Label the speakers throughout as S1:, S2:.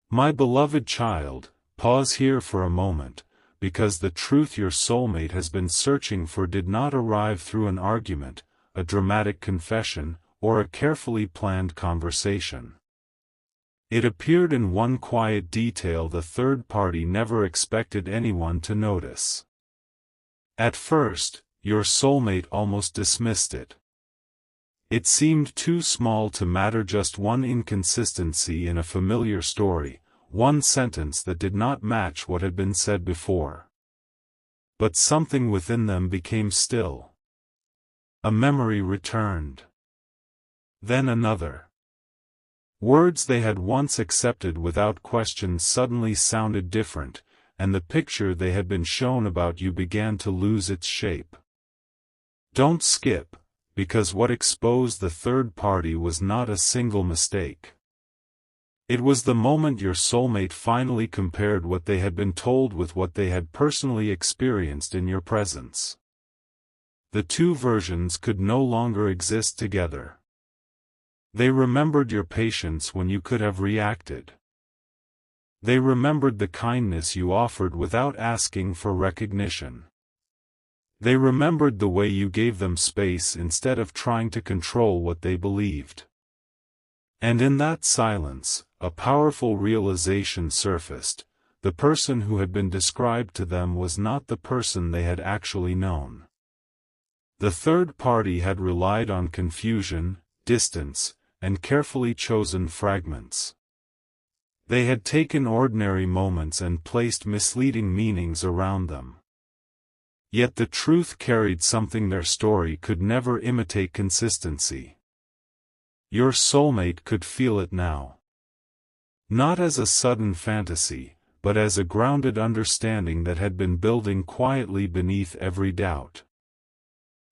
S1: My beloved child, pause here for a moment, because the truth your soulmate has been searching for did not arrive through an argument, a dramatic confession, or a carefully planned conversation. It appeared in one quiet detail the third party never expected anyone to notice. At first, your soulmate almost dismissed it. It seemed too small to matter, just one inconsistency in a familiar story, one sentence that did not match what had been said before. But something within them became still. A memory returned. Then another. Words they had once accepted without question suddenly sounded different, and the picture they had been shown about you began to lose its shape. Don't skip, because what exposed the third party was not a single mistake. It was the moment your soulmate finally compared what they had been told with what they had personally experienced in your presence. The two versions could no longer exist together. They remembered your patience when you could have reacted. They remembered the kindness you offered without asking for recognition. They remembered the way you gave them space instead of trying to control what they believed. And in that silence, a powerful realization surfaced: the person who had been described to them was not the person they had actually known. The third party had relied on confusion, distance, and carefully chosen fragments. They had taken ordinary moments and placed misleading meanings around them. Yet the truth carried something their story could never imitate: consistency. Your soulmate could feel it now. Not as a sudden fantasy, but as a grounded understanding that had been building quietly beneath every doubt.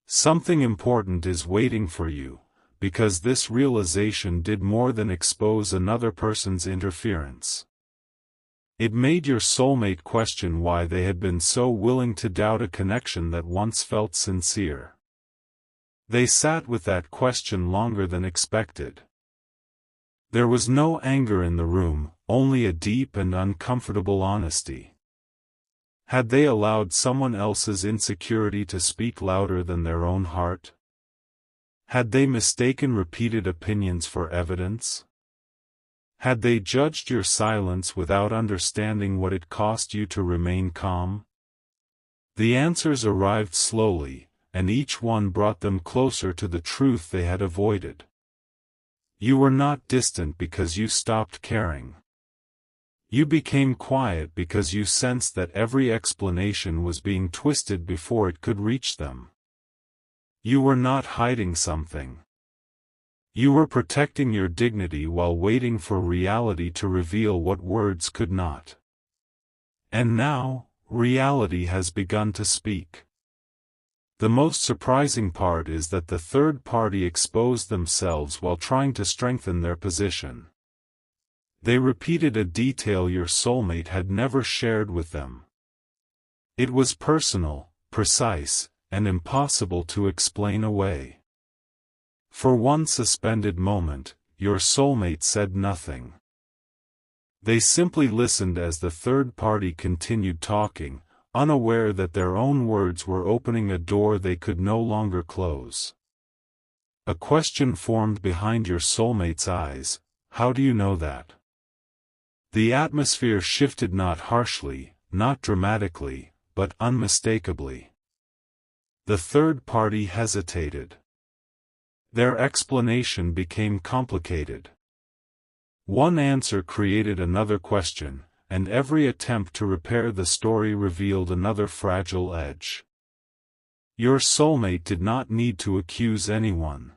S1: Something important is waiting for you, because this realization did more than expose another person's interference. It made your soulmate question why they had been so willing to doubt a connection that once felt sincere. They sat with that question longer than expected. There was no anger in the room, only a deep and uncomfortable honesty. Had they allowed someone else's insecurity to speak louder than their own heart? Had they mistaken repeated opinions for evidence? Had they judged your silence without understanding what it cost you to remain calm? The answers arrived slowly, and each one brought them closer to the truth they had avoided. You were not distant because you stopped caring. You became quiet because you sensed that every explanation was being twisted before it could reach them. You were not hiding something. You were protecting your dignity while waiting for reality to reveal what words could not. And now, reality has begun to speak. The most surprising part is that the third party exposed themselves while trying to strengthen their position. They repeated a detail your soulmate had never shared with them. It was personal, precise, and impossible to explain away. For one suspended moment, your soulmate said nothing. They simply listened as the third party continued talking, unaware that their own words were opening a door they could no longer close. A question formed behind your soulmate's eyes: how do you know that? The atmosphere shifted, not harshly, not dramatically, but unmistakably. The third party hesitated. Their explanation became complicated. One answer created another question, and every attempt to repair the story revealed another fragile edge. Your soulmate did not need to accuse anyone.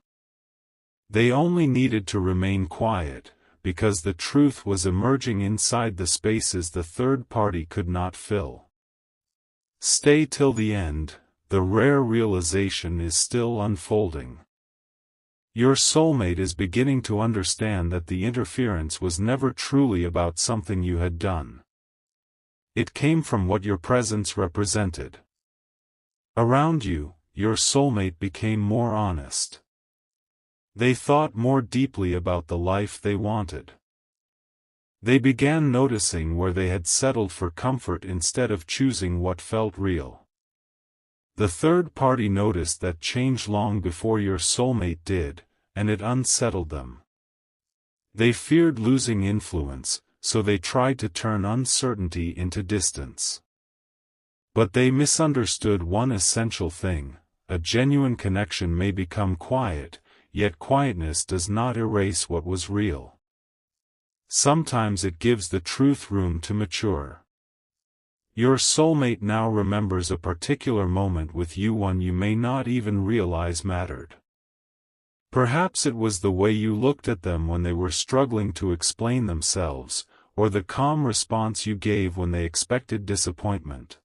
S1: They only needed to remain quiet, because the truth was emerging inside the spaces the third party could not fill. Stay till the end, the rare realization is still unfolding. Your soulmate is beginning to understand that the interference was never truly about something you had done. It came from what your presence represented. Around you, your soulmate became more honest. They thought more deeply about the life they wanted. They began noticing where they had settled for comfort instead of choosing what felt real. The third party noticed that change long before your soulmate did, and it unsettled them. They feared losing influence, so they tried to turn uncertainty into distance. But they misunderstood one essential thing: a genuine connection may become quiet, yet quietness does not erase what was real. Sometimes it gives the truth room to mature. Your soulmate now remembers a particular moment with you, one you may not even realize mattered. Perhaps it was the way you looked at them when they were struggling to explain themselves, or the calm response you gave when they expected disappointment.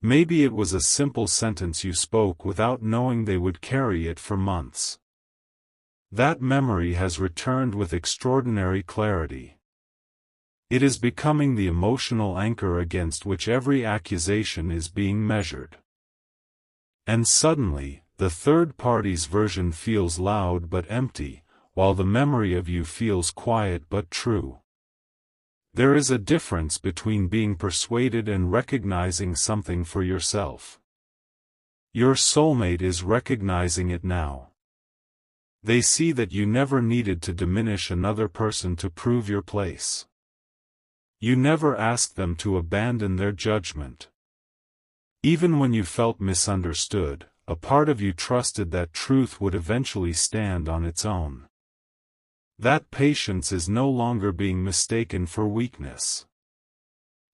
S1: Maybe it was a simple sentence you spoke without knowing they would carry it for months. That memory has returned with extraordinary clarity. It is becoming the emotional anchor against which every accusation is being measured. And suddenly, the third party's version feels loud but empty, while the memory of you feels quiet but true. There is a difference between being persuaded and recognizing something for yourself. Your soulmate is recognizing it now. They see that you never needed to diminish another person to prove your place. You never asked them to abandon their judgment. Even when you felt misunderstood, a part of you trusted that truth would eventually stand on its own. That patience is no longer being mistaken for weakness.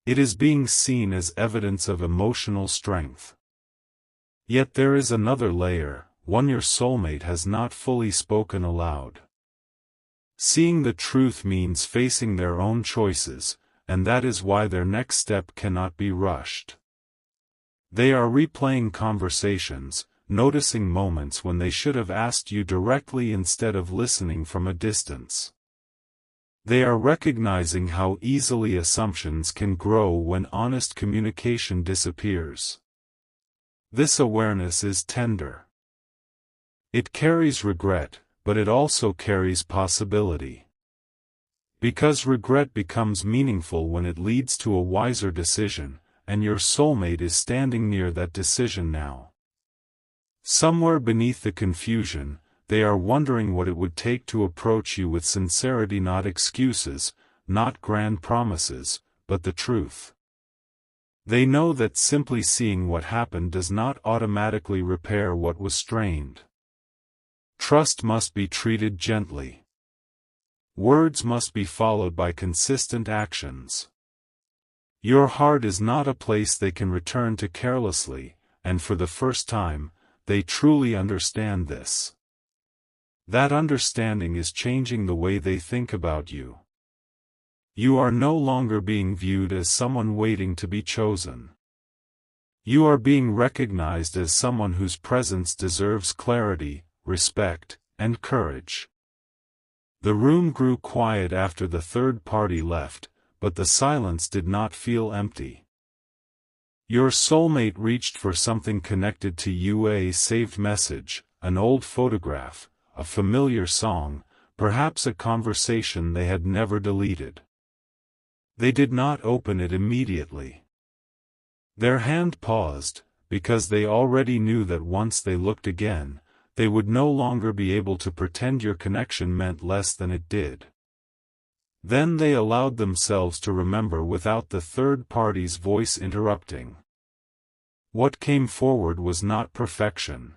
S1: It is being seen as evidence of emotional strength. Yet there is another layer, one your soulmate has not fully spoken aloud. Seeing the truth means facing their own choices, and that is why their next step cannot be rushed. They are replaying conversations, noticing moments when they should have asked you directly instead of listening from a distance. They are recognizing how easily assumptions can grow when honest communication disappears. This awareness is tender. It carries regret, but it also carries possibility. Because regret becomes meaningful when it leads to a wiser decision, and your soulmate is standing near that decision now. Somewhere beneath the confusion, they are wondering what it would take to approach you with sincerity, not excuses, not grand promises, but the truth. They know that simply seeing what happened does not automatically repair what was strained. Trust must be treated gently. Words must be followed by consistent actions. Your heart is not a place they can return to carelessly, and for the first time, they truly understand this. That understanding is changing the way they think about you. You are no longer being viewed as someone waiting to be chosen. You are being recognized as someone whose presence deserves clarity, respect, and courage. The room grew quiet after the third party left, but the silence did not feel empty. Your soulmate reached for something connected to you: a saved message, an old photograph, a familiar song, perhaps a conversation they had never deleted. They did not open it immediately. Their hand paused, because they already knew that once they looked again, they would no longer be able to pretend your connection meant less than it did. Then they allowed themselves to remember without the third party's voice interrupting. What came forward was not perfection.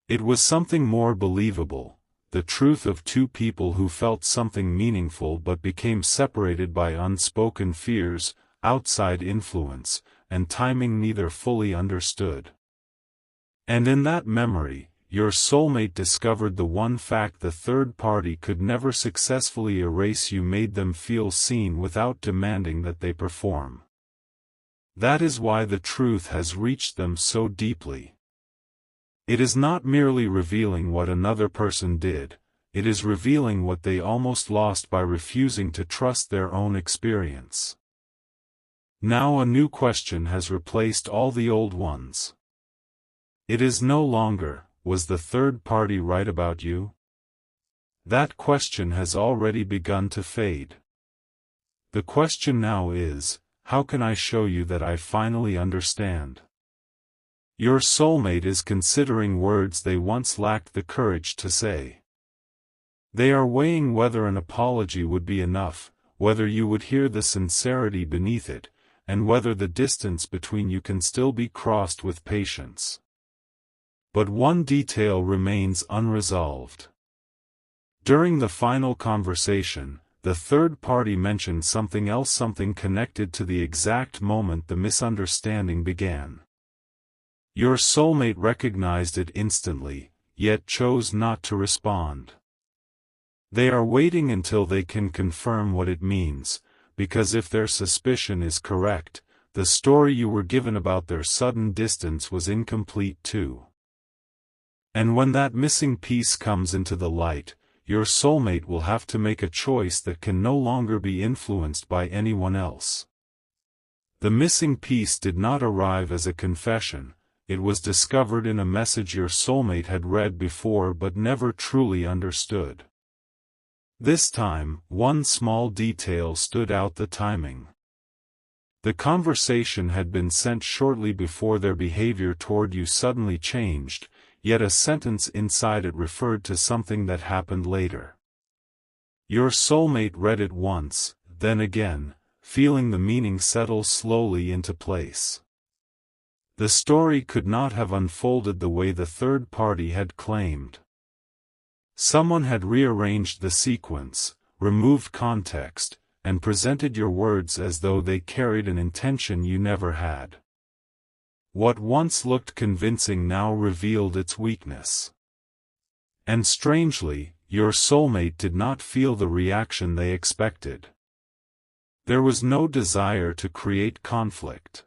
S1: It was something more believable, the truth of two people who felt something meaningful but became separated by unspoken fears, outside influence, and timing neither fully understood. And in that memory, your soulmate discovered the one fact the third party could never successfully erase: you made them feel seen without demanding that they perform. That is why the truth has reached them so deeply. It is not merely revealing what another person did, it is revealing what they almost lost by refusing to trust their own experience. Now a new question has replaced all the old ones. It is no longer, was the third party right about you? That question has already begun to fade. The question now is, how can I show you that I finally understand? Your soulmate is considering words they once lacked the courage to say. They are weighing whether an apology would be enough, whether you would hear the sincerity beneath it, and whether the distance between you can still be crossed with patience. But one detail remains unresolved. During the final conversation, the third party mentioned something else, something connected to the exact moment the misunderstanding began. Your soulmate recognized it instantly, yet chose not to respond. They are waiting until they can confirm what it means, because if their suspicion is correct, the story you were given about their sudden distance was incomplete too. And when that missing piece comes into the light, your soulmate will have to make a choice that can no longer be influenced by anyone else. The missing piece did not arrive as a confession, it was discovered in a message your soulmate had read before but never truly understood. This time, one small detail stood out: the timing. The conversation had been sent shortly before their behavior toward you suddenly changed, yet a sentence inside it referred to something that happened later. Your soulmate read it once, then again, feeling the meaning settle slowly into place. The story could not have unfolded the way the third party had claimed. Someone had rearranged the sequence, removed context, and presented your words as though they carried an intention you never had. What once looked convincing now revealed its weakness. And strangely, your soulmate did not feel the reaction they expected. There was no desire to create conflict.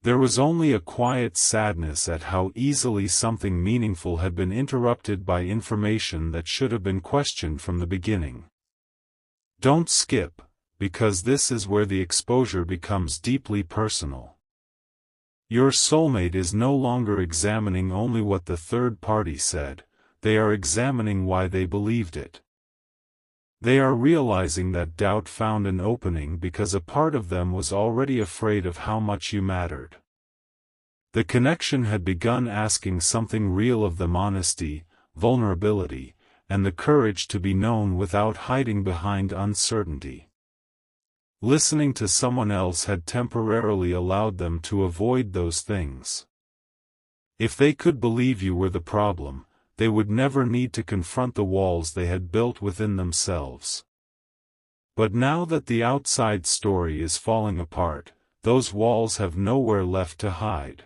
S1: There was only a quiet sadness at how easily something meaningful had been interrupted by information that should have been questioned from the beginning. Don't skip, because this is where the exposure becomes deeply personal. Your soulmate is no longer examining only what the third party said, they are examining why they believed it. They are realizing that doubt found an opening because a part of them was already afraid of how much you mattered. The connection had begun asking something real of them: honesty, vulnerability, and the courage to be known without hiding behind uncertainty. Listening to someone else had temporarily allowed them to avoid those things. If they could believe you were the problem, they would never need to confront the walls they had built within themselves. But now that the outside story is falling apart, those walls have nowhere left to hide.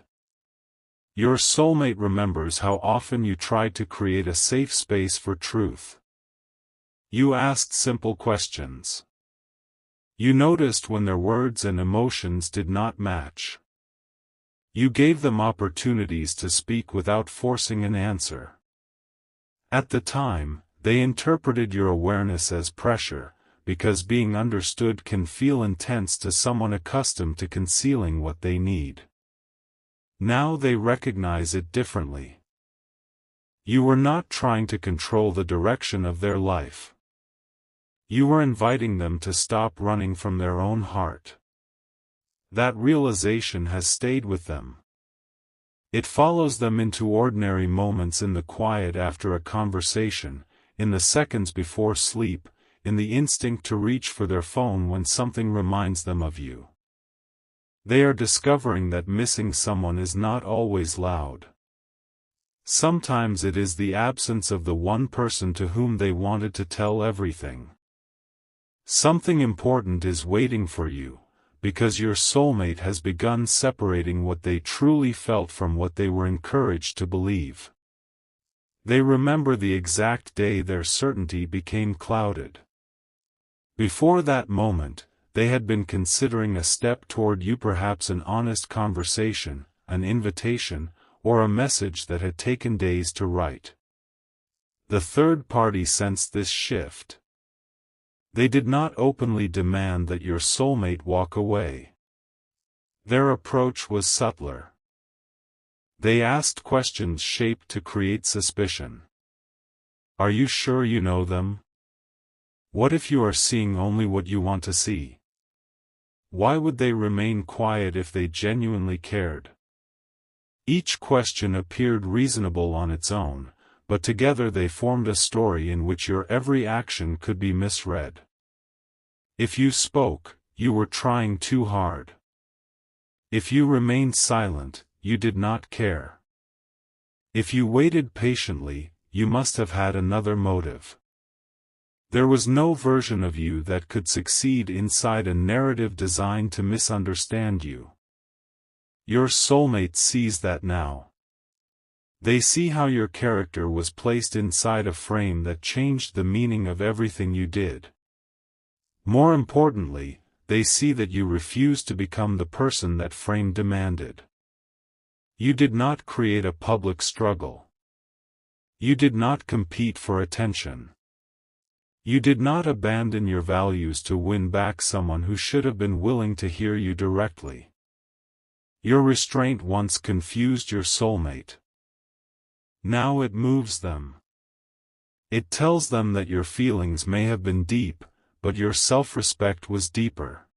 S1: Your soulmate remembers how often you tried to create a safe space for truth. You asked simple questions. You noticed when their words and emotions did not match. You gave them opportunities to speak without forcing an answer. At the time, they interpreted your awareness as pressure, because being understood can feel intense to someone accustomed to concealing what they need. Now they recognize it differently. You were not trying to control the direction of their life. You were inviting them to stop running from their own heart. That realization has stayed with them. It follows them into ordinary moments, in the quiet after a conversation, in the seconds before sleep, in the instinct to reach for their phone when something reminds them of you. They are discovering that missing someone is not always loud. Sometimes it is the absence of the one person to whom they wanted to tell everything. Something important is waiting for you, because your soulmate has begun separating what they truly felt from what they were encouraged to believe. They remember the exact day their certainty became clouded. Before that moment, they had been considering a step toward you, perhaps an honest conversation, an invitation, or a message that had taken days to write. The third party sensed this shift. They did not openly demand that your soulmate walk away. Their approach was subtler. They asked questions shaped to create suspicion. Are you sure you know them? What if you are seeing only what you want to see? Why would they remain quiet if they genuinely cared? Each question appeared reasonable on its own, but together they formed a story in which your every action could be misread. If you spoke, you were trying too hard. If you remained silent, you did not care. If you waited patiently, you must have had another motive. There was no version of you that could succeed inside a narrative designed to misunderstand you. Your soulmate sees that now. They see how your character was placed inside a frame that changed the meaning of everything you did. More importantly, they see that you refused to become the person that frame demanded. You did not create a public struggle. You did not compete for attention. You did not abandon your values to win back someone who should have been willing to hear you directly. Your restraint once confused your soulmate. Now it moves them. It tells them that your feelings may have been deep, but your self-respect was deeper.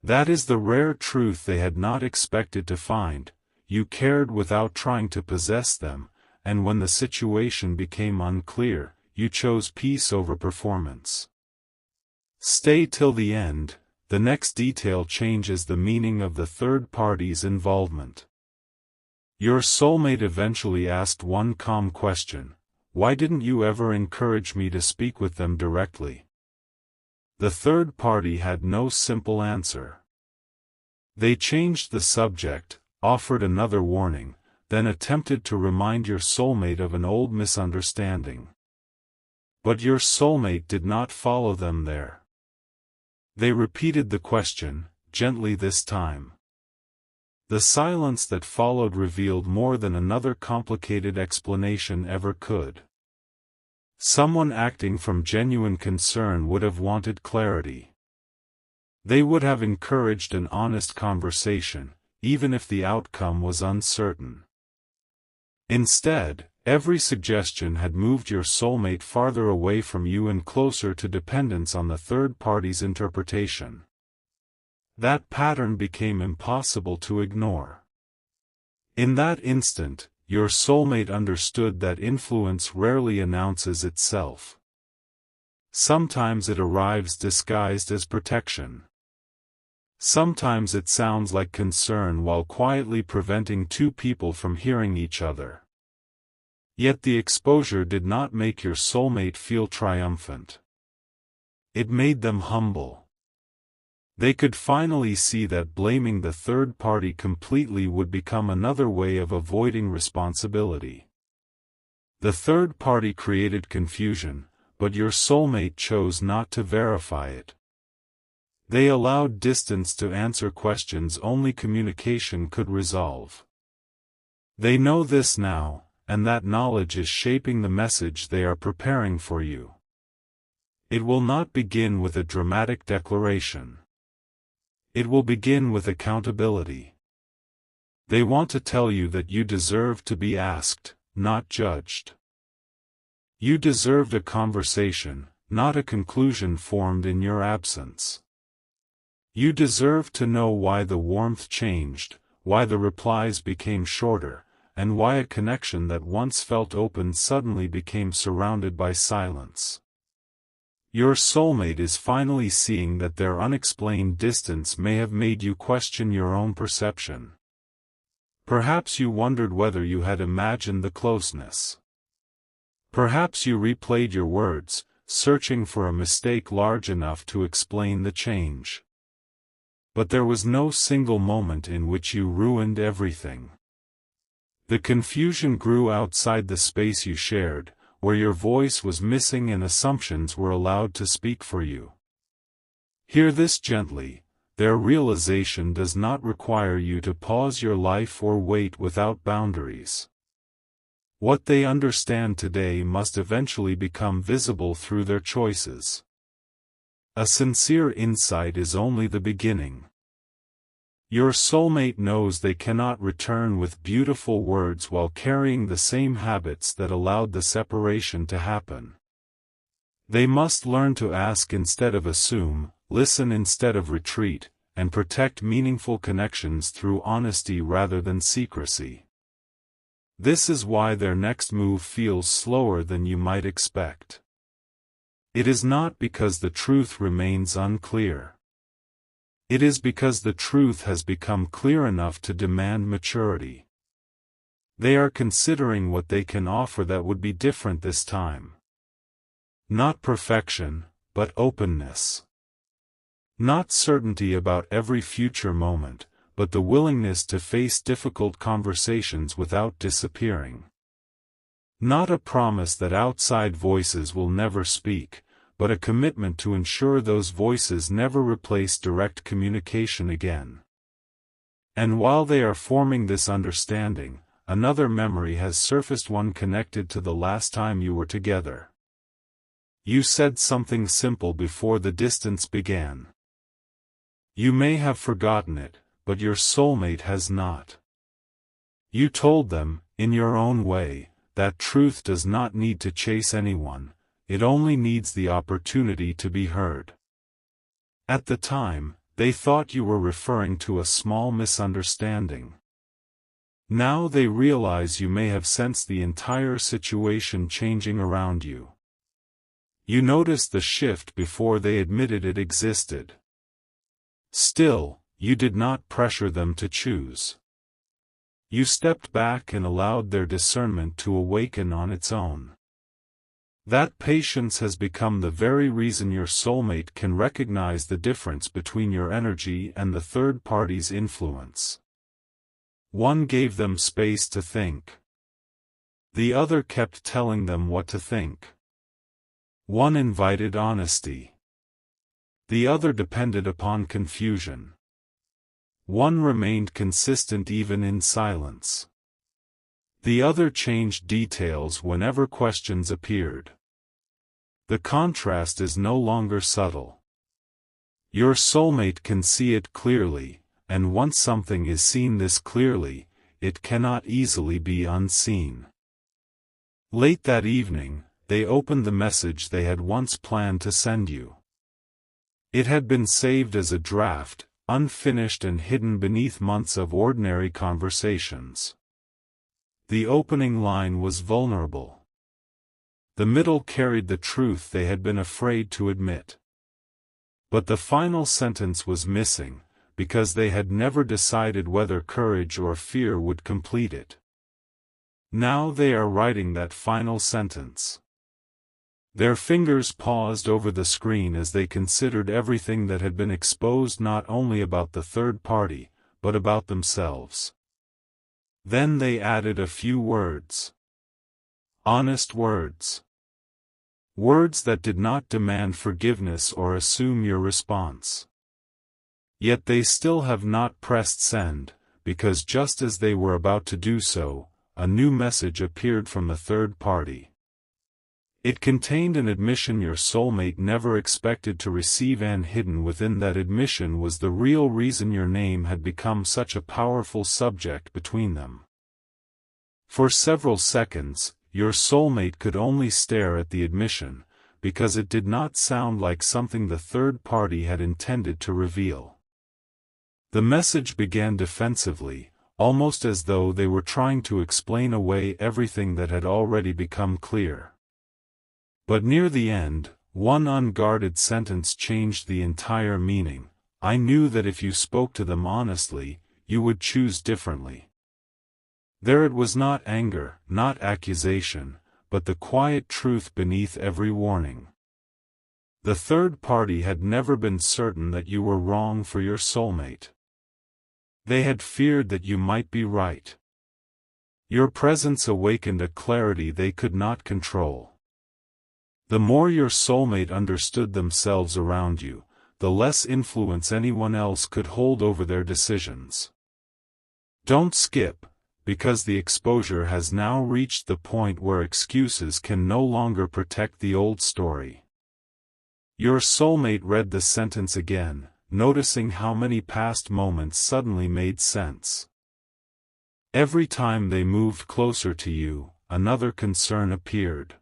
S1: That is the rare truth they had not expected to find. You cared without trying to possess them, and when the situation became unclear, you chose peace over performance. Stay till the end. The next detail changes the meaning of the third party's involvement. Your soulmate eventually asked one calm question: why didn't you ever encourage me to speak with them directly? The third party had no simple answer. They changed the subject, offered another warning, then attempted to remind your soulmate of an old misunderstanding. But your soulmate did not follow them there. They repeated the question, gently this time. The silence that followed revealed more than another complicated explanation ever could. Someone acting from genuine concern would have wanted clarity. They would have encouraged an honest conversation, even if the outcome was uncertain. Instead, every suggestion had moved your soulmate farther away from you and closer to dependence on the third party's interpretation. That pattern became impossible to ignore. In that instant, your soulmate understood that influence rarely announces itself. Sometimes it arrives disguised as protection. Sometimes it sounds like concern while quietly preventing two people from hearing each other. Yet the exposure did not make your soulmate feel triumphant. It made them humble. They could finally see that blaming the third party completely would become another way of avoiding responsibility. The third party created confusion, but your soulmate chose not to verify it. They allowed distance to answer questions only communication could resolve. They know this now, and that knowledge is shaping the message they are preparing for you. It will not begin with a dramatic declaration. It will begin with accountability. They want to tell you that you deserve to be asked, not judged. You deserved a conversation, not a conclusion formed in your absence. You deserve to know why the warmth changed, why the replies became shorter, and why a connection that once felt open suddenly became surrounded by silence. Your soulmate is finally seeing that their unexplained distance may have made you question your own perception. Perhaps you wondered whether you had imagined the closeness. Perhaps you replayed your words, searching for a mistake large enough to explain the change. But there was no single moment in which you ruined everything. The confusion grew outside the space you shared, where your voice was missing and assumptions were allowed to speak for you. Hear this gently: their realization does not require you to pause your life or wait without boundaries. What they understand today must eventually become visible through their choices. A sincere insight is only the beginning. Your soulmate knows they cannot return with beautiful words while carrying the same habits that allowed the separation to happen. They must learn to ask instead of assume, listen instead of retreat, and protect meaningful connections through honesty rather than secrecy. This is why their next move feels slower than you might expect. It is not because the truth remains unclear. It is because the truth has become clear enough to demand maturity. They are considering what they can offer that would be different this time. Not perfection, but openness. Not certainty about every future moment, but the willingness to face difficult conversations without disappearing. Not a promise that outside voices will never speak, but a commitment to ensure those voices never replace direct communication again. And while they are forming this understanding, another memory has surfaced, one connected to the last time you were together. You said something simple before the distance began. You may have forgotten it, but your soulmate has not. You told them, in your own way, that truth does not need to chase anyone, it only needs the opportunity to be heard. At the time, they thought you were referring to a small misunderstanding. Now they realize you may have sensed the entire situation changing around you. You noticed the shift before they admitted it existed. Still, you did not pressure them to choose. You stepped back and allowed their discernment to awaken on its own. That patience has become the very reason your soulmate can recognize the difference between your energy and the third party's influence. One gave them space to think. The other kept telling them what to think. One invited honesty. The other depended upon confusion. One remained consistent even in silence. The other changed details whenever questions appeared. The contrast is no longer subtle. Your soulmate can see it clearly, and once something is seen this clearly, it cannot easily be unseen. Late that evening, they opened the message they had once planned to send you. It had been saved as a draft, unfinished and hidden beneath months of ordinary conversations. The opening line was vulnerable. The middle carried the truth they had been afraid to admit. But the final sentence was missing, because they had never decided whether courage or fear would complete it. Now they are writing that final sentence. Their fingers paused over the screen as they considered everything that had been exposed, not only about the third party, but about themselves. Then they added a few words. Honest words. Words that did not demand forgiveness or assume your response. Yet they still have not pressed send, because just as they were about to do so, a new message appeared from the third party. It contained an admission your soulmate never expected to receive, and hidden within that admission was the real reason your name had become such a powerful subject between them. For several seconds, your soulmate could only stare at the admission, because it did not sound like something the third party had intended to reveal. The message began defensively, almost as though they were trying to explain away everything that had already become clear. But near the end, one unguarded sentence changed the entire meaning. I knew that if you spoke to them honestly, you would choose differently. There it was, not anger, not accusation, but the quiet truth beneath every warning. The third party had never been certain that you were wrong for your soulmate. They had feared that you might be right. Your presence awakened a clarity they could not control. The more your soulmate understood themselves around you, the less influence anyone else could hold over their decisions. Don't skip, because the exposure has now reached the point where excuses can no longer protect the old story. Your soulmate read the sentence again, noticing how many past moments suddenly made sense. Every time they moved closer to you, another concern appeared.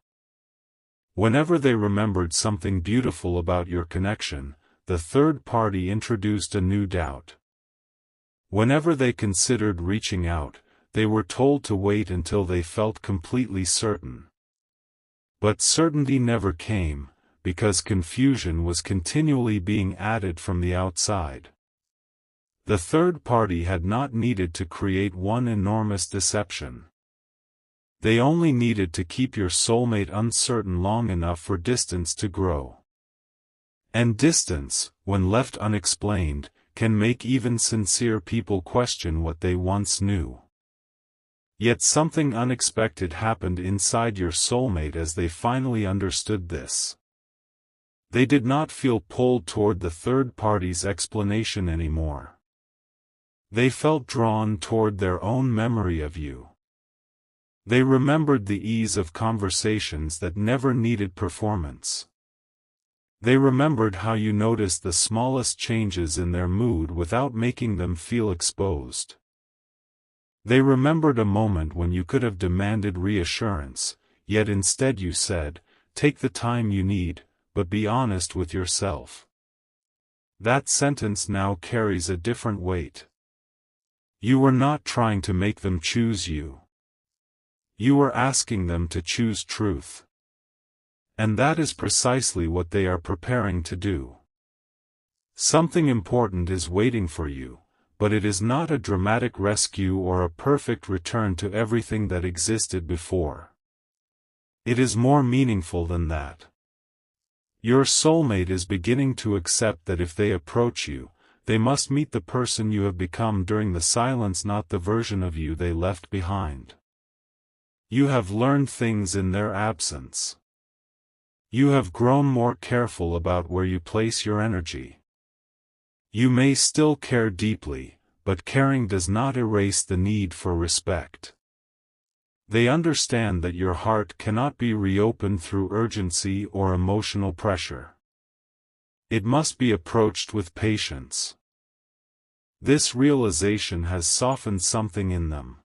S1: Whenever they remembered something beautiful about your connection, the third party introduced a new doubt. Whenever they considered reaching out, they were told to wait until they felt completely certain. But certainty never came, because confusion was continually being added from the outside. The third party had not needed to create one enormous deception. They only needed to keep your soulmate uncertain long enough for distance to grow. And distance, when left unexplained, can make even sincere people question what they once knew. Yet something unexpected happened inside your soulmate as they finally understood this. They did not feel pulled toward the third party's explanation anymore. They felt drawn toward their own memory of you. They remembered the ease of conversations that never needed performance. They remembered how you noticed the smallest changes in their mood without making them feel exposed. They remembered a moment when you could have demanded reassurance, yet instead you said, "Take the time you need, but be honest with yourself." That sentence now carries a different weight. You were not trying to make them choose you. You were asking them to choose truth. And that is precisely what they are preparing to do. Something important is waiting for you, but it is not a dramatic rescue or a perfect return to everything that existed before. It is more meaningful than that. Your soulmate is beginning to accept that if they approach you, they must meet the person you have become during the silence, not the version of you they left behind. You have learned things in their absence. You have grown more careful about where you place your energy. You may still care deeply, but caring does not erase the need for respect. They understand that your heart cannot be reopened through urgency or emotional pressure. It must be approached with patience. This realization has softened something in them.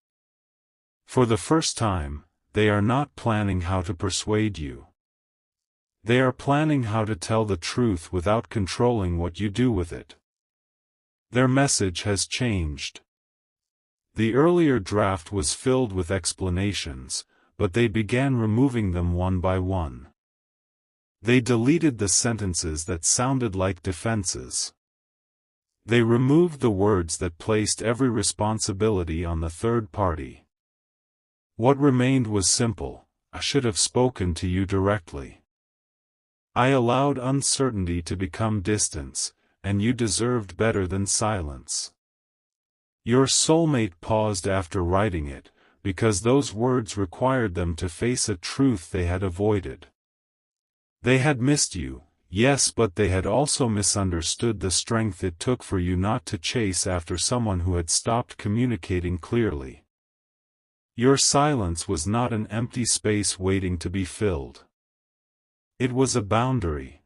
S1: For the first time, they are not planning how to persuade you. They are planning how to tell the truth without controlling what you do with it. Their message has changed. The earlier draft was filled with explanations, but they began removing them one by one. They deleted the sentences that sounded like defenses. They removed the words that placed every responsibility on the third party. What remained was simple: "I should have spoken to you directly. I allowed uncertainty to become distance, and you deserved better than silence." Your soulmate paused after writing it, because those words required them to face a truth they had avoided. They had missed you, yes, but they had also misunderstood the strength it took for you not to chase after someone who had stopped communicating clearly. Your silence was not an empty space waiting to be filled. It was a boundary.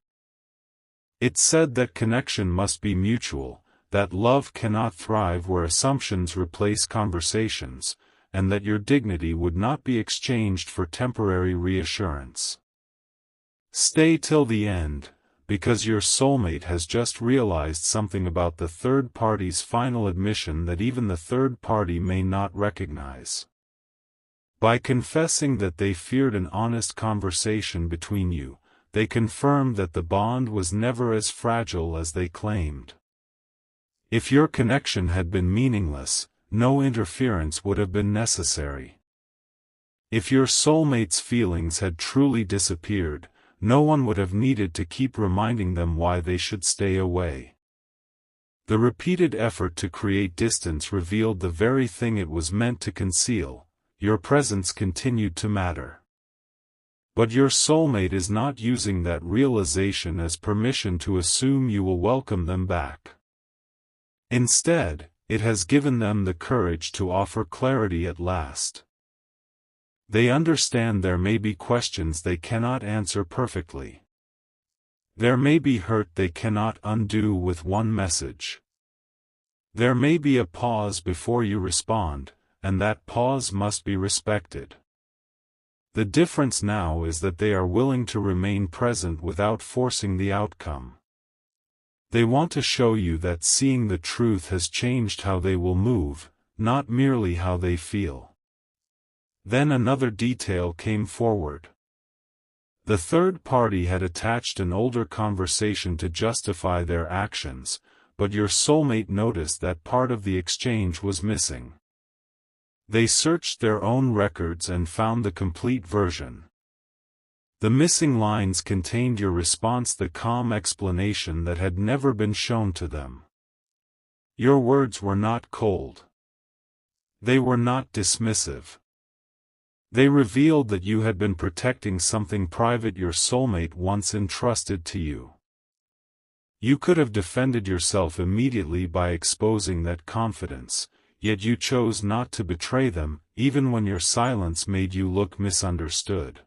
S1: It said that connection must be mutual, that love cannot thrive where assumptions replace conversations, and that your dignity would not be exchanged for temporary reassurance. Stay till the end, because your soulmate has just realized something about the third party's final admission that even the third party may not recognize. By confessing that they feared an honest conversation between you, they confirmed that the bond was never as fragile as they claimed. If your connection had been meaningless, no interference would have been necessary. If your soulmate's feelings had truly disappeared, no one would have needed to keep reminding them why they should stay away. The repeated effort to create distance revealed the very thing it was meant to conceal: your presence continued to matter. But your soulmate is not using that realization as permission to assume you will welcome them back. Instead, it has given them the courage to offer clarity at last. They understand there may be questions they cannot answer perfectly. There may be hurt they cannot undo with one message. There may be a pause before you respond, and that pause must be respected. The difference now is that they are willing to remain present without forcing the outcome. They want to show you that seeing the truth has changed how they will move, not merely how they feel. Then another detail came forward. The third party had attached an older conversation to justify their actions, but your soulmate noticed that part of the exchange was missing. They searched their own records and found the complete version. The missing lines contained your response, the calm explanation that had never been shown to them. Your words were not cold. They were not dismissive. They revealed that you had been protecting something private your soulmate once entrusted to you. You could have defended yourself immediately by exposing that confidence, yet you chose not to betray them, even when your silence made you look misunderstood.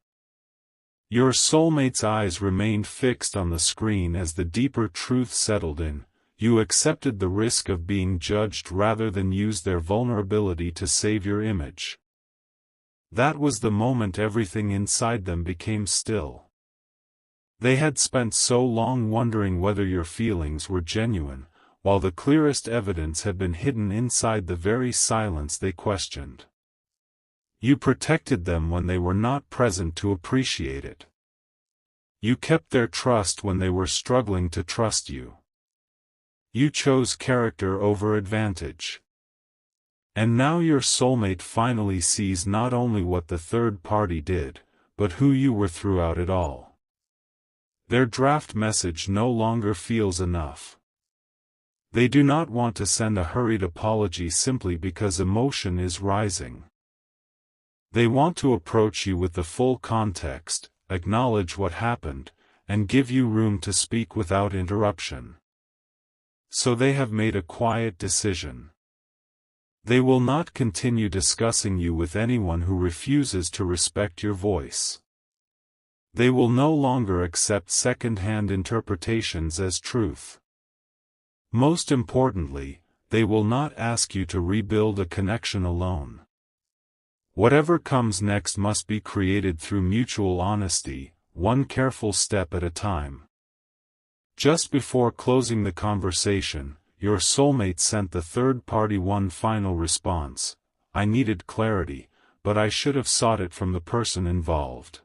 S1: Your soulmate's eyes remained fixed on the screen as the deeper truth settled in. You accepted the risk of being judged rather than use their vulnerability to save your image. That was the moment everything inside them became still. They had spent so long wondering whether your feelings were genuine, while the clearest evidence had been hidden inside the very silence they questioned. You protected them when they were not present to appreciate it. You kept their trust when they were struggling to trust you. You chose character over advantage. And now your soulmate finally sees not only what the third party did, but who you were throughout it all. Their draft message no longer feels enough. They do not want to send a hurried apology simply because emotion is rising. They want to approach you with the full context, acknowledge what happened, and give you room to speak without interruption. So they have made a quiet decision. They will not continue discussing you with anyone who refuses to respect your voice. They will no longer accept second-hand interpretations as truth. Most importantly, they will not ask you to rebuild a connection alone. Whatever comes next must be created through mutual honesty, one careful step at a time. Just before closing the conversation, your soulmate sent the third party one final response. I needed clarity, but I should have sought it from the person involved.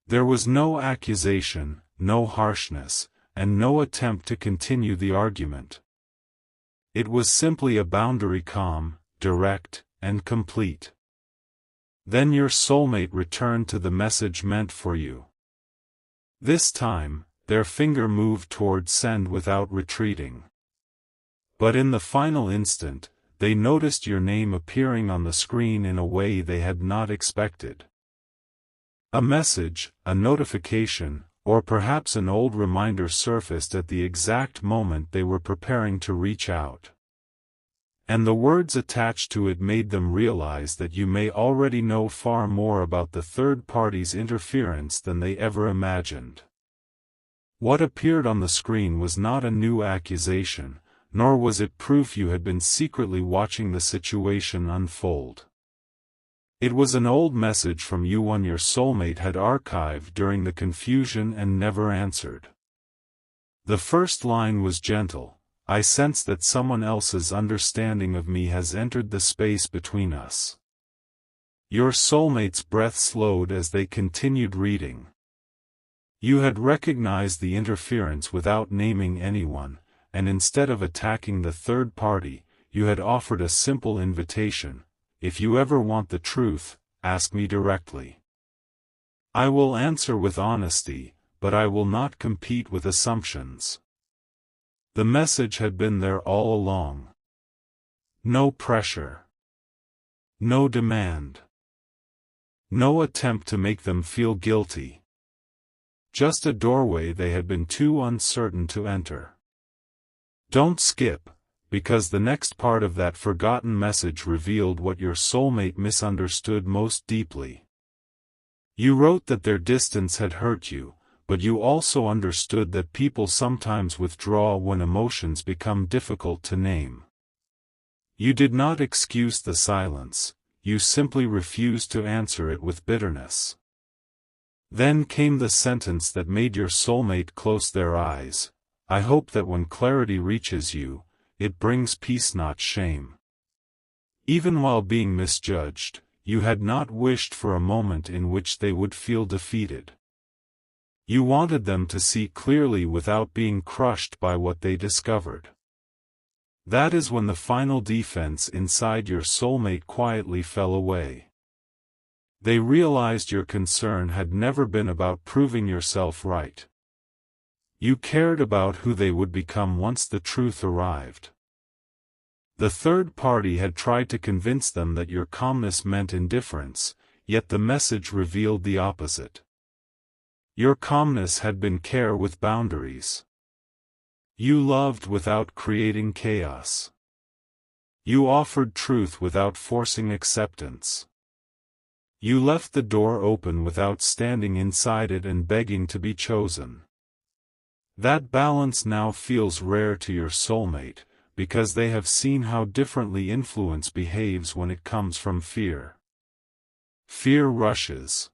S1: There was no accusation, no harshness, and no attempt to continue the argument. It was simply a boundary, calm, direct, and complete. Then your soulmate returned to the message meant for you. This time, their finger moved toward send without retreating. But in the final instant, they noticed your name appearing on the screen in a way they had not expected. A message, a notification, or perhaps an old reminder surfaced at the exact moment they were preparing to reach out. And the words attached to it made them realize that you may already know far more about the third party's interference than they ever imagined. What appeared on the screen was not a new accusation, nor was it proof you had been secretly watching the situation unfold. It was an old message from you one your soulmate had archived during the confusion and never answered. The first line was gentle. I sense that someone else's understanding of me has entered the space between us. Your soulmate's breath slowed as they continued reading. You had recognized the interference without naming anyone, and instead of attacking the third party, you had offered a simple invitation. If you ever want the truth, ask me directly. I will answer with honesty, but I will not compete with assumptions. The message had been there all along. No pressure. No demand. No attempt to make them feel guilty. Just a doorway they had been too uncertain to enter. Don't skip, because the next part of that forgotten message revealed what your soulmate misunderstood most deeply. You wrote that their distance had hurt you, but you also understood that people sometimes withdraw when emotions become difficult to name. You did not excuse the silence, you simply refused to answer it with bitterness. Then came the sentence that made your soulmate close their eyes. I hope that when clarity reaches you, it brings peace, not shame. Even while being misjudged, you had not wished for a moment in which they would feel defeated. You wanted them to see clearly without being crushed by what they discovered. That is when the final defense inside your soulmate quietly fell away. They realized your concern had never been about proving yourself right. You cared about who they would become once the truth arrived. The third party had tried to convince them that your calmness meant indifference, yet the message revealed the opposite. Your calmness had been care with boundaries. You loved without creating chaos. You offered truth without forcing acceptance. You left the door open without standing inside it and begging to be chosen. That balance now feels rare to your soulmate, because they have seen how differently influence behaves when it comes from fear. Fear rushes.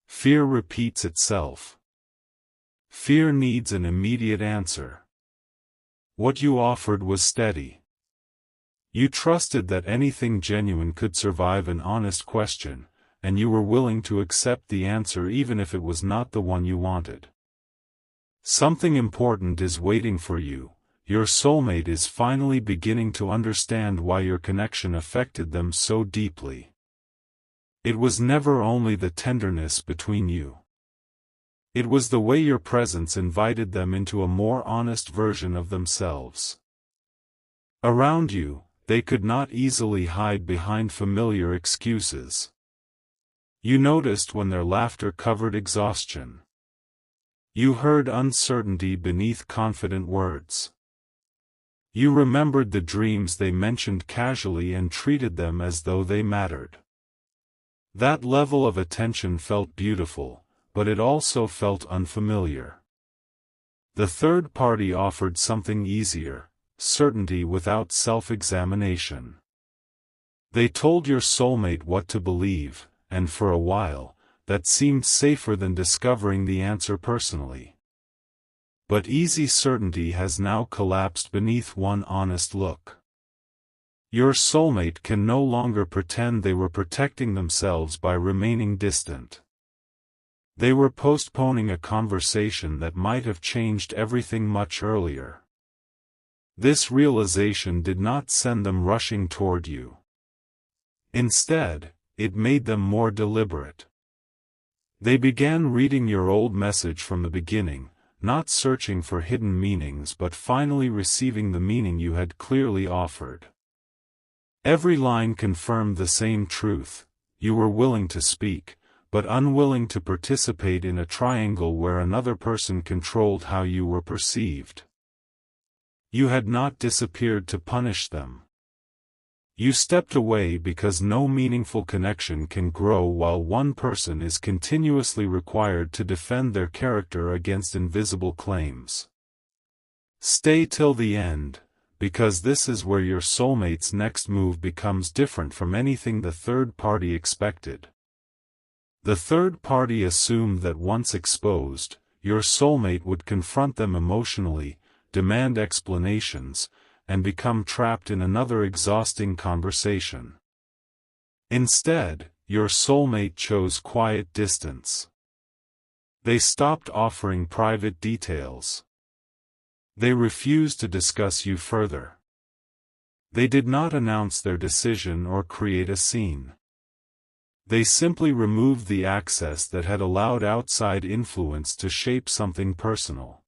S1: Fear repeats itself. Fear needs an immediate answer. What you offered was steady. You trusted that anything genuine could survive an honest question, and you were willing to accept the answer even if it was not the one you wanted. Something important is waiting for you. Your soulmate is finally beginning to understand why your connection affected them so deeply. It was never only the tenderness between you. It was the way your presence invited them into a more honest version of themselves. Around you, they could not easily hide behind familiar excuses. You noticed when their laughter covered exhaustion. You heard uncertainty beneath confident words. You remembered the dreams they mentioned casually and treated them as though they mattered. That level of attention felt beautiful, but it also felt unfamiliar. The third party offered something easier, certainty without self-examination. They told your soulmate what to believe, and for a while, that seemed safer than discovering the answer personally. But easy certainty has now collapsed beneath one honest look. Your soulmate can no longer pretend they were protecting themselves by remaining distant. They were postponing a conversation that might have changed everything much earlier. This realization did not send them rushing toward you. Instead, it made them more deliberate. They began reading your old message from the beginning, not searching for hidden meanings but finally receiving the meaning you had clearly offered. Every line confirmed the same truth: you were willing to speak, but unwilling to participate in a triangle where another person controlled how you were perceived. You had not disappeared to punish them. You stepped away because no meaningful connection can grow while one person is continuously required to defend their character against invisible claims. Stay till the end, because this is where your soulmate's next move becomes different from anything the third party expected. The third party assumed that once exposed, your soulmate would confront them emotionally, demand explanations, and become trapped in another exhausting conversation. Instead, your soulmate chose quiet distance. They stopped offering private details. They refused to discuss you further. They did not announce their decision or create a scene. They simply removed the access that had allowed outside influence to shape something personal.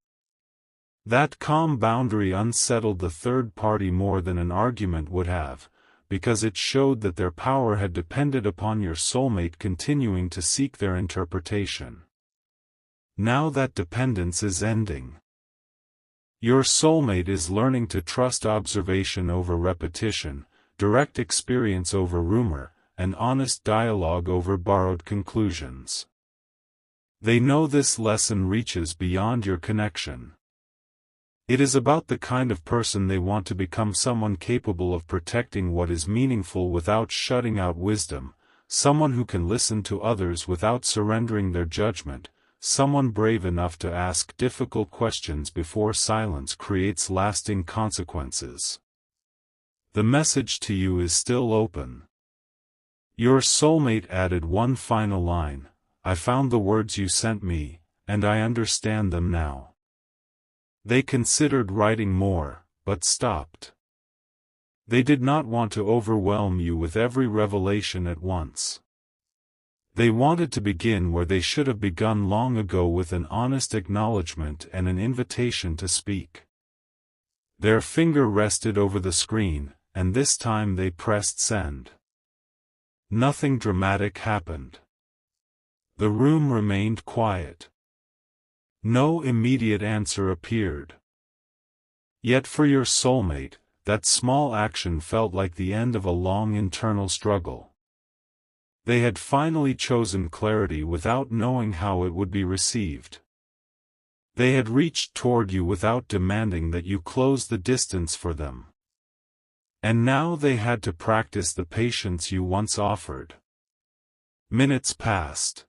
S1: That calm boundary unsettled the third party more than an argument would have, because it showed that their power had depended upon your soulmate continuing to seek their interpretation. Now that dependence is ending. Your soulmate is learning to trust observation over repetition, direct experience over rumor, and honest dialogue over borrowed conclusions. They know this lesson reaches beyond your connection. It is about the kind of person they want to become, someone capable of protecting what is meaningful without shutting out wisdom, someone who can listen to others without surrendering their judgment, someone brave enough to ask difficult questions before silence creates lasting consequences. The message to you is still open. Your soulmate added one final line: "I found the words you sent me, and I understand them now." They considered writing more, but stopped. They did not want to overwhelm you with every revelation at once. They wanted to begin where they should have begun long ago, with an honest acknowledgement and an invitation to speak. Their finger rested over the screen, and this time they pressed send. Nothing dramatic happened. The room remained quiet. No immediate answer appeared. Yet for your soulmate, that small action felt like the end of a long internal struggle. They had finally chosen clarity without knowing how it would be received. They had reached toward you without demanding that you close the distance for them. And now they had to practice the patience you once offered. Minutes passed.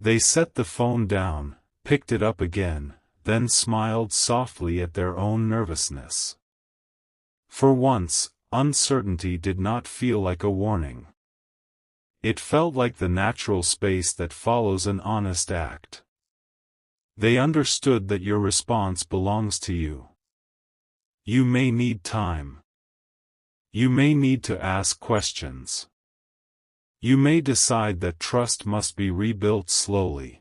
S1: They set the phone down, picked it up again, then smiled softly at their own nervousness. For once, uncertainty did not feel like a warning. It felt like the natural space that follows an honest act. They understood that your response belongs to you. You may need time. You may need to ask questions. You may decide that trust must be rebuilt slowly.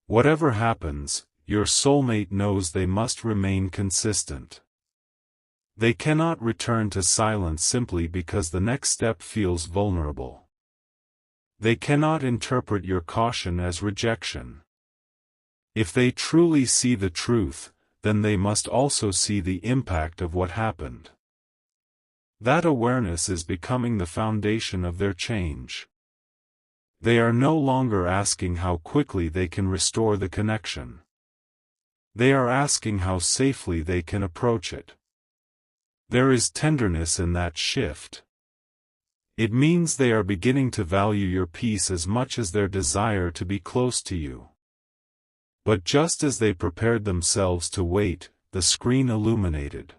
S1: Whatever happens, your soulmate knows they must remain consistent. They cannot return to silence simply because the next step feels vulnerable. They cannot interpret your caution as rejection. If they truly see the truth, then they must also see the impact of what happened. That awareness is becoming the foundation of their change. They are no longer asking how quickly they can restore the connection. They are asking how safely they can approach it. There is tenderness in that shift. It means they are beginning to value your peace as much as their desire to be close to you. But just as they prepared themselves to wait, the screen illuminated.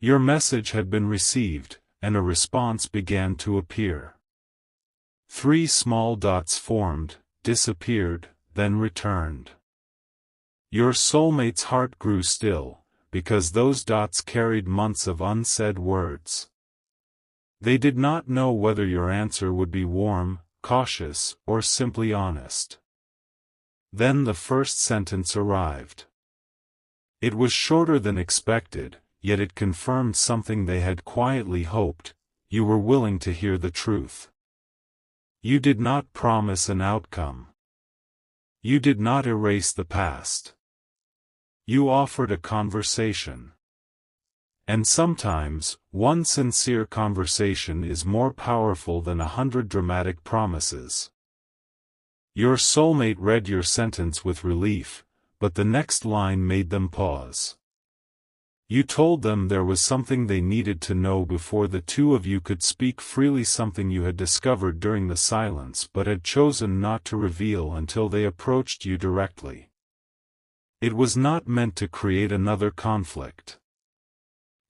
S1: Your message had been received, and a response began to appear. 3 small dots formed, disappeared, then returned. Your soulmate's heart grew still, because those dots carried months of unsaid words. They did not know whether your answer would be warm, cautious, or simply honest. Then the first sentence arrived. It was shorter than expected, yet it confirmed something they had quietly hoped: you were willing to hear the truth. You did not promise an outcome. You did not erase the past. You offered a conversation. And sometimes, one sincere conversation is more powerful than 100 dramatic promises. Your soulmate read your sentence with relief, but the next line made them pause. You told them there was something they needed to know before the two of you could speak freely, something you had discovered during the silence but had chosen not to reveal until they approached you directly. It was not meant to create another conflict.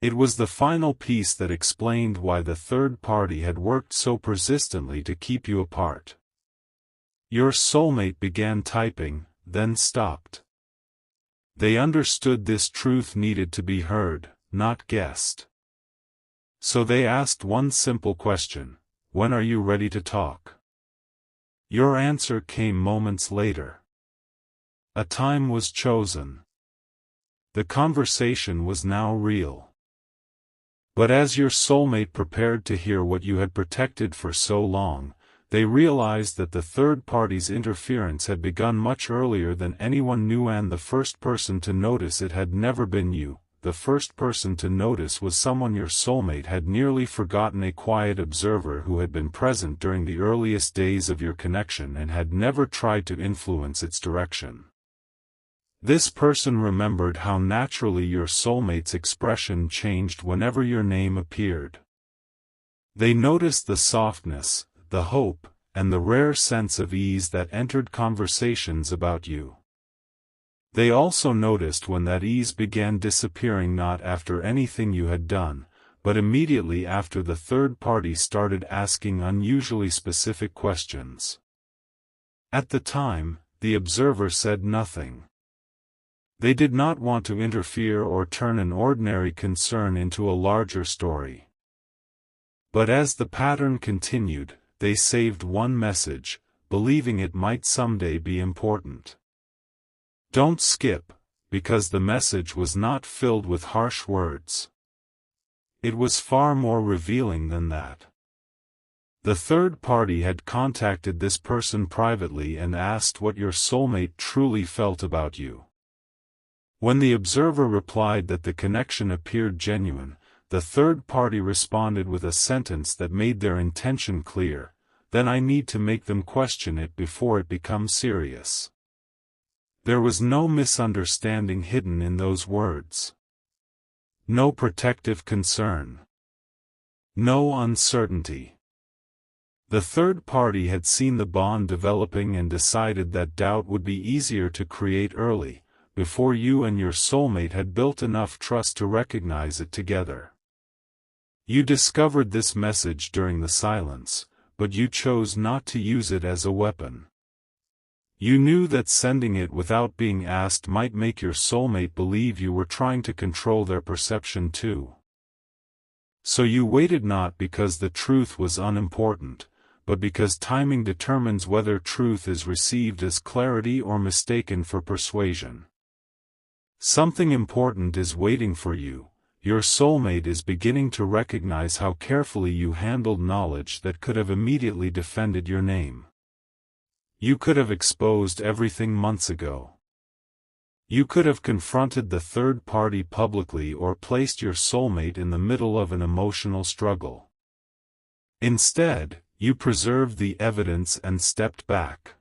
S1: It was the final piece that explained why the third party had worked so persistently to keep you apart. Your soulmate began typing, then stopped. They understood this truth needed to be heard, not guessed. So they asked one simple question: when are you ready to talk? Your answer came moments later. A time was chosen. The conversation was now real. But as your soulmate prepared to hear what you had protected for so long, they realized that the third party's interference had begun much earlier than anyone knew, and the first person to notice it had never been you. The first person to notice was someone your soulmate had nearly forgotten, a quiet observer who had been present during the earliest days of your connection and had never tried to influence its direction. This person remembered how naturally your soulmate's expression changed whenever your name appeared. They noticed the softness, the hope, and the rare sense of ease that entered conversations about you. They also noticed when that ease began disappearing, not after anything you had done, but immediately after the third party started asking unusually specific questions. At the time, the observer said nothing. They did not want to interfere or turn an ordinary concern into a larger story. But as the pattern continued, they saved one message, believing it might someday be important. Don't skip, because the message was not filled with harsh words. It was far more revealing than that. The third party had contacted this person privately and asked what your soulmate truly felt about you. When the observer replied that the connection appeared genuine, the third party responded with a sentence that made their intention clear: then I need to make them question it before it becomes serious. There was no misunderstanding hidden in those words. No protective concern. No uncertainty. The third party had seen the bond developing and decided that doubt would be easier to create early, before you and your soulmate had built enough trust to recognize it together. You discovered this message during the silence, but you chose not to use it as a weapon. You knew that sending it without being asked might make your soulmate believe you were trying to control their perception too. So you waited, not because the truth was unimportant, but because timing determines whether truth is received as clarity or mistaken for persuasion. Something important is waiting for you. Your soulmate is beginning to recognize how carefully you handled knowledge that could have immediately defended your name. You could have exposed everything months ago. You could have confronted the third party publicly or placed your soulmate in the middle of an emotional struggle. Instead, you preserved the evidence and stepped back.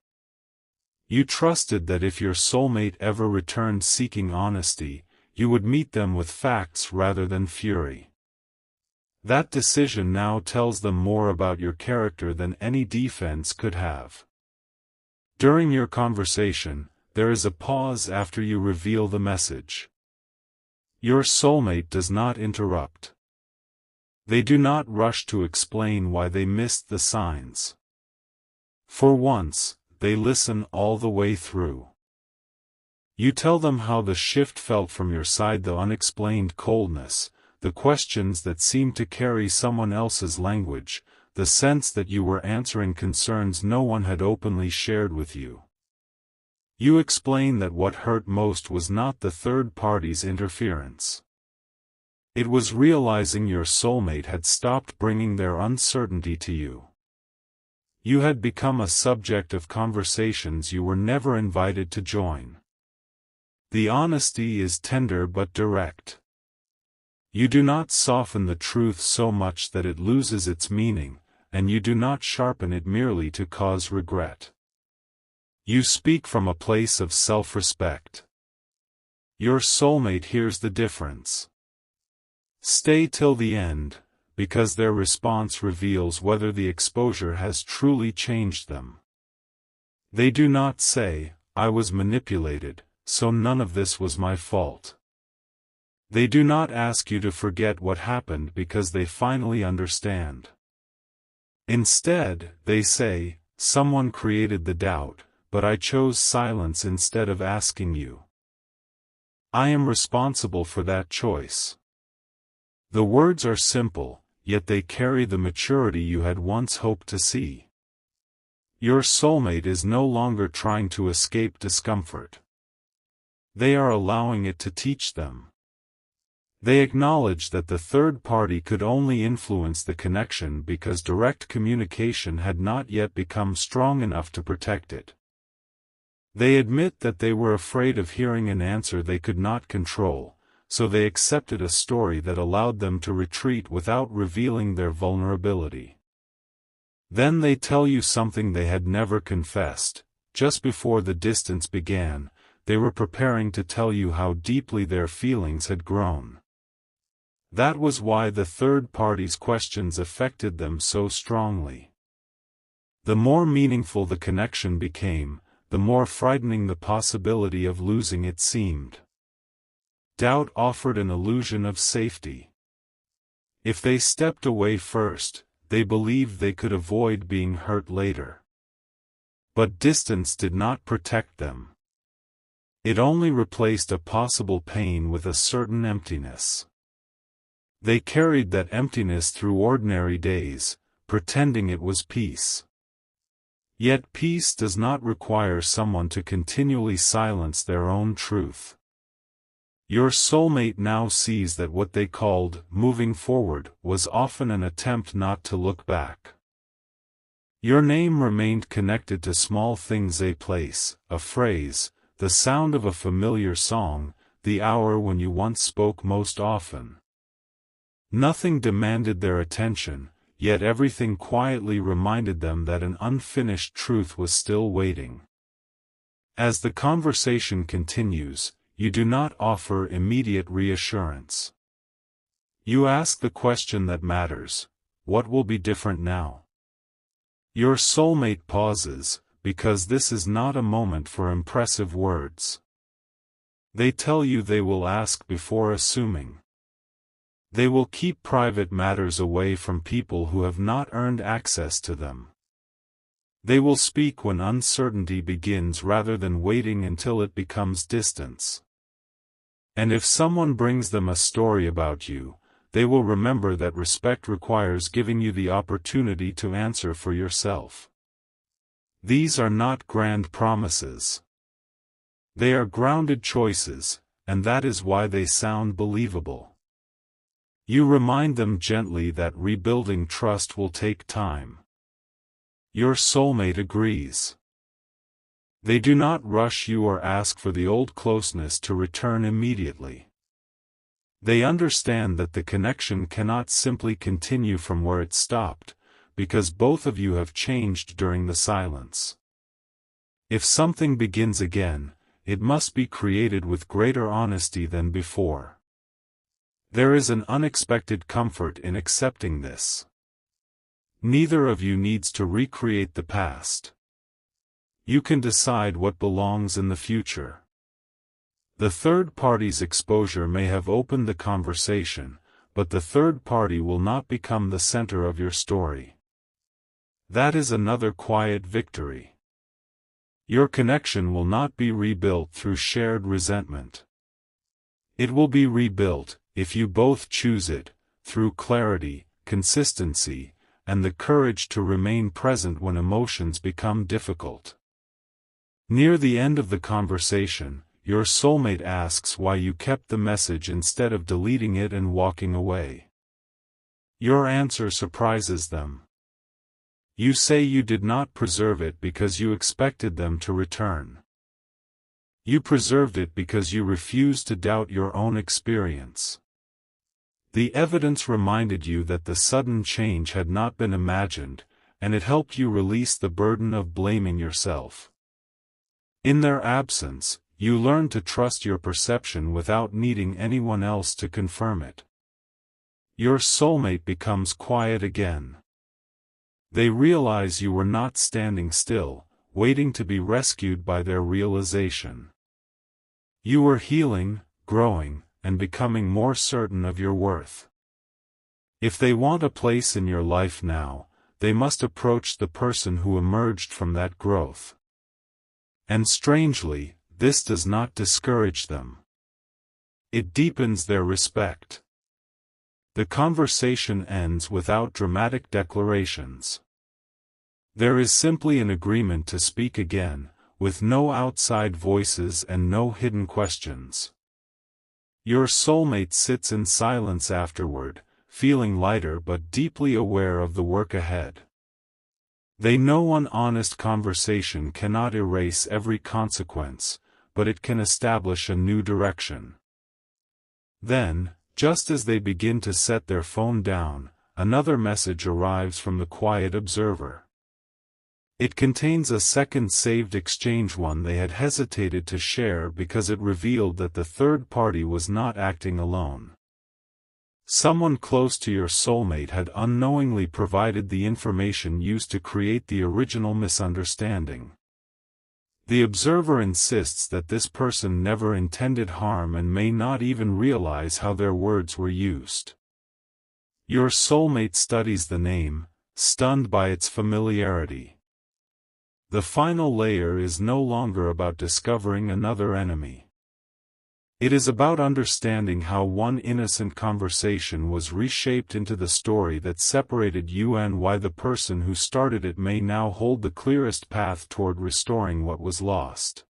S1: You trusted that if your soulmate ever returned seeking honesty, you would meet them with facts rather than fury. That decision now tells them more about your character than any defense could have. During your conversation, there is a pause after you reveal the message. Your soulmate does not interrupt. They do not rush to explain why they missed the signs. For once, they listen all the way through. You tell them how the shift felt from your side, the unexplained coldness, the questions that seemed to carry someone else's language, the sense that you were answering concerns no one had openly shared with you. You explain that what hurt most was not the third party's interference. It was realizing your soulmate had stopped bringing their uncertainty to you. You had become a subject of conversations you were never invited to join. The honesty is tender but direct. You do not soften the truth so much that it loses its meaning, and you do not sharpen it merely to cause regret. You speak from a place of self-respect. Your soulmate hears the difference. Stay till the end, because their response reveals whether the exposure has truly changed them. They do not say, "I was manipulated, so none of this was my fault." They do not ask you to forget what happened because they finally understand. Instead, they say, "Someone created the doubt, but I chose silence instead of asking you. I am responsible for that choice." The words are simple, yet they carry the maturity you had once hoped to see. Your soulmate is no longer trying to escape discomfort. They are allowing it to teach them. They acknowledge that the third party could only influence the connection because direct communication had not yet become strong enough to protect it. They admit that they were afraid of hearing an answer they could not control, so they accepted a story that allowed them to retreat without revealing their vulnerability. Then they tell you something they had never confessed. Just before the distance began, they were preparing to tell you how deeply their feelings had grown. That was why the third party's questions affected them so strongly. The more meaningful the connection became, the more frightening the possibility of losing it seemed. Doubt offered an illusion of safety. If they stepped away first, they believed they could avoid being hurt later. But distance did not protect them. It only replaced a possible pain with a certain emptiness. They carried that emptiness through ordinary days, pretending it was peace. Yet peace does not require someone to continually silence their own truth. Your soulmate now sees that what they called moving forward was often an attempt not to look back. Your name remained connected to small things: a place, a phrase, the sound of a familiar song, the hour when you once spoke most often. Nothing demanded their attention, yet everything quietly reminded them that an unfinished truth was still waiting. As the conversation continues, you do not offer immediate reassurance. You ask the question that matters: what will be different now? Your soulmate pauses, because this is not a moment for impressive words. They tell you they will ask before assuming. They will keep private matters away from people who have not earned access to them. They will speak when uncertainty begins rather than waiting until it becomes distance. And if someone brings them a story about you, they will remember that respect requires giving you the opportunity to answer for yourself. These are not grand promises. They are grounded choices, and that is why they sound believable. You remind them gently that rebuilding trust will take time. Your soulmate agrees. They do not rush you or ask for the old closeness to return immediately. They understand that the connection cannot simply continue from where it stopped, because both of you have changed during the silence. If something begins again, it must be created with greater honesty than before. There is an unexpected comfort in accepting this. Neither of you needs to recreate the past. You can decide what belongs in the future. The third party's exposure may have opened the conversation, but the third party will not become the center of your story. That is another quiet victory. Your connection will not be rebuilt through shared resentment. It will be rebuilt, if you both choose it, through clarity, consistency, and the courage to remain present when emotions become difficult. Near the end of the conversation, your soulmate asks why you kept the message instead of deleting it and walking away. Your answer surprises them. You say you did not preserve it because you expected them to return. You preserved it because you refused to doubt your own experience. The evidence reminded you that the sudden change had not been imagined, and it helped you release the burden of blaming yourself. In their absence, you learned to trust your perception without needing anyone else to confirm it. Your soulmate becomes quiet again. They realize you were not standing still, waiting to be rescued by their realization. You were healing, growing, and becoming more certain of your worth. If they want a place in your life now, they must approach the person who emerged from that growth. And strangely, this does not discourage them. It deepens their respect. The conversation ends without dramatic declarations. There is simply an agreement to speak again, with no outside voices and no hidden questions. Your soulmate sits in silence afterward, feeling lighter but deeply aware of the work ahead. They know an honest conversation cannot erase every consequence, but it can establish a new direction. Then, just as they begin to set their phone down, another message arrives from the quiet observer. It contains a second saved exchange, one they had hesitated to share because it revealed that the third party was not acting alone. Someone close to your soulmate had unknowingly provided the information used to create the original misunderstanding. The observer insists that this person never intended harm and may not even realize how their words were used. Your soulmate studies the name, stunned by its familiarity. The final layer is no longer about discovering another enemy. It is about understanding how one innocent conversation was reshaped into the story that separated you, and why the person who started it may now hold the clearest path toward restoring what was lost.